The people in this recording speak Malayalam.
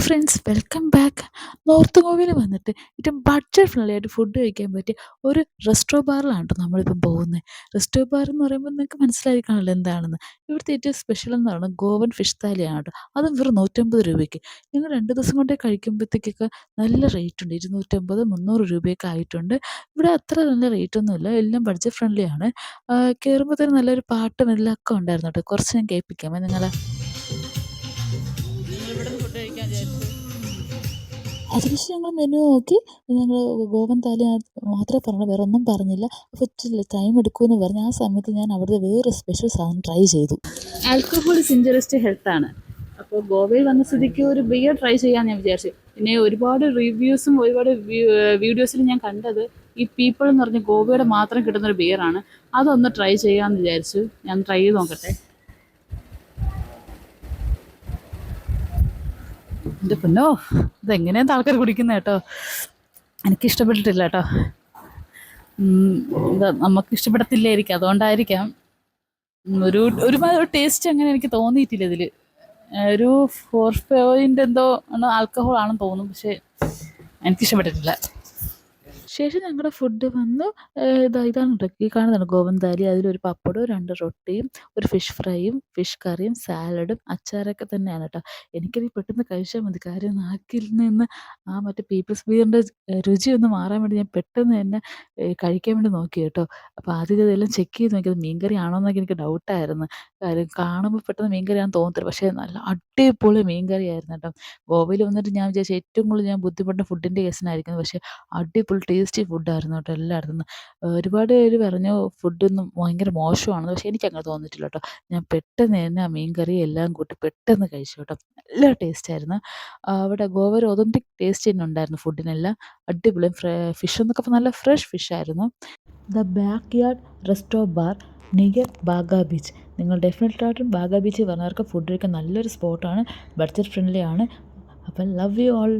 Friends, welcome back. നോർത്ത് ഗോവയിൽ വന്നിട്ട് ഏറ്റവും ബഡ്ജറ്റ് ഫ്രണ്ട്ലി ആയിട്ട് ഫുഡ് കഴിക്കാൻ പറ്റിയ ഒരു റെസ്റ്റോ ബാറിലാണ് ട്ടോ നമ്മളിപ്പം പോകുന്നത്. റെസ്റ്റോ ബാർ എന്ന് പറയുമ്പോൾ നിങ്ങൾക്ക് മനസ്സിലായി കാണില്ല എന്താണെന്ന്. ഇവിടുത്തെ ഏറ്റവും സ്പെഷ്യൽ എന്ന് പറയുന്നത് ഗോവൻ ഫിഷ് താലിയാണ് ട്ടോ. അതും വെറും 150 രൂപയ്ക്ക്. ഞങ്ങൾ 2 ദിവസം കൊണ്ടേ കഴിക്കുമ്പോഴത്തേക്കൊക്കെ നല്ല റേറ്റ് ഉണ്ട്. 250, 300 രൂപയൊക്കെ ആയിട്ടുണ്ട്. ഇവിടെ അത്ര നല്ല റേറ്റൊന്നുമില്ല, എല്ലാം ബഡ്ജറ്റ് ഫ്രണ്ട്ലി ആണ്. കയറുമ്പോൾ തന്നെ നല്ലൊരു പാട്ടും എല്ലാം ഒക്കെ ഉണ്ടായിരുന്നു കേട്ടോ. കുറച്ച് ഞാൻ കേൾപ്പിക്കാമേ നിങ്ങളെ. ഞങ്ങളിവിടുന്ന് ഫുഡ് കഴിക്കാൻ വിചാരിച്ചു. അതിനുശേഷം ഞങ്ങൾ മെനു നോക്കി. ഞങ്ങൾ ഗോവൻ താലി മാത്രമേ പറഞ്ഞുള്ളൂ, വേറെ ഒന്നും പറഞ്ഞില്ല. അപ്പോൾ ഇച്ചിരി ടൈം എടുക്കുമെന്ന് പറഞ്ഞ് ആ സമയത്ത് ഞാൻ അവിടുത്തെ വേറൊരു സ്പെഷ്യൽ സാധനം ട്രൈ ചെയ്തു. Alcohol is injurious to health ആണ്. അപ്പോൾ ഗോവയിൽ വന്ന സ്ഥിതിക്ക് ഒരു ബിയർ ട്രൈ ചെയ്യാമെന്ന് ഞാൻ വിചാരിച്ചു. പിന്നെ ഒരുപാട് റിവ്യൂസും ഒരുപാട് വീഡിയോസിലും ഞാൻ കണ്ടത് ഈ പീപ്പിൾ എന്ന് പറഞ്ഞ ഗോവയുടെ മാത്രം കിട്ടുന്നൊരു ബിയറാണ്. അതൊന്ന് ട്രൈ ചെയ്യാമെന്ന് വിചാരിച്ചു. ഞാൻ ട്രൈ ചെയ്ത് നോക്കട്ടെ. എൻ്റെ പൊന്നോ, ഇതെങ്ങനെയാണ് ആൾക്കാർ കുടിക്കുന്നത് കേട്ടോ. എനിക്കിഷ്ടപ്പെട്ടിട്ടില്ല കേട്ടോ. എന്താ നമുക്ക് ഇഷ്ടപ്പെടത്തില്ലായിരിക്കും, അതുകൊണ്ടായിരിക്കാം. ഒരുമാതിരി ടേസ്റ്റ് അങ്ങനെ എനിക്ക് തോന്നിയിട്ടില്ല ഇതിൽ. ഒരു 4 എന്തോ ആണ് ആൽക്കഹോൾ ആണെന്ന് തോന്നുന്നു, പക്ഷേ എനിക്കിഷ്ടപ്പെട്ടിട്ടില്ല. ശേഷം ഞങ്ങളുടെ ഫുഡ് വന്നു. ഇതാണ് ട്ടോ ഈ കാണുന്നതാണ് ഗോവൻ താലി. അതിലൊരു പപ്പടവും 2 റൊട്ടിയും ഒരു ഫിഷ് ഫ്രൈയും ഫിഷ് കറിയും സാലഡും അച്ചാറൊക്കെ തന്നെയാണ് കേട്ടോ. എനിക്കത് പെട്ടെന്ന് കഴിച്ചാൽ മതി, കാര്യം നാക്കിൽ നിന്ന് ആ മറ്റേ പീപ്പിൾസ് ബിയറിൻ്റെ രുചി ഒന്ന് മാറാൻ വേണ്ടി ഞാൻ പെട്ടെന്ന് തന്നെ കഴിക്കാൻ വേണ്ടി നോക്കി കേട്ടോ. അപ്പോൾ ആദ്യം ഇതെല്ലാം ചെക്ക് ചെയ്ത് നോക്കിയത് മീൻകറി ആണോ എന്നൊക്കെ എനിക്ക് ഡൗട്ടായിരുന്നു. കാര്യം കാണുമ്പോൾ പെട്ടെന്ന് മീൻകറിയാണെന്ന് തോന്നത്തില്ല, പക്ഷേ നല്ല അടിപൊളി മീൻകറിയായിരുന്നു കേട്ടോ. ഗോവയിൽ വന്നിട്ട് ഞാൻ വിചാരിച്ചു ഏറ്റവും കൂടുതൽ ഞാൻ ബുദ്ധിമുട്ടുന്ന ഫുഡിൻ്റെ കേസിനായിരിക്കും, പക്ഷേ അടിപൊളി ടേസ്റ്റി ഫുഡായിരുന്നു കേട്ടോ എല്ലായിടത്തു നിന്ന്. ഒരുപാട് പേര് പറഞ്ഞു ഫുഡൊന്നും ഭയങ്കര മോശമാണെന്ന്, പക്ഷേ എനിക്കങ്ങനെ തോന്നിയിട്ടില്ല കേട്ടോ. ഞാൻ പെട്ടെന്ന് തന്നെ ആ മീൻ കറി എല്ലാം കൂട്ടി പെട്ടെന്ന് കഴിച്ചു കേട്ടോ. നല്ല ടേസ്റ്റായിരുന്നു. അവിടെ ഗോവ ഒരു ഒതൻറ്റിക് ടേസ്റ്റ് തന്നെ ഉണ്ടായിരുന്നു ഫുഡിനെല്ലാം. അടിപൊളി ഫിഷ് എന്നൊക്കെ നല്ല ഫ്രഷ് ഫിഷായിരുന്നു. The back yard resto bar near Baga beach. നിങ്ങൾ ഡെഫിനറ്റായിട്ടും ബാഗ ബീച്ചിൽ വന്നവർക്ക് ഫുഡ് കഴിക്കാൻ നല്ലൊരു സ്പോട്ടാണ്, ബഡ്ജറ്റ് ഫ്രണ്ട്ലി ആണ്. അപ്പം ലവ് യു ഓൾ.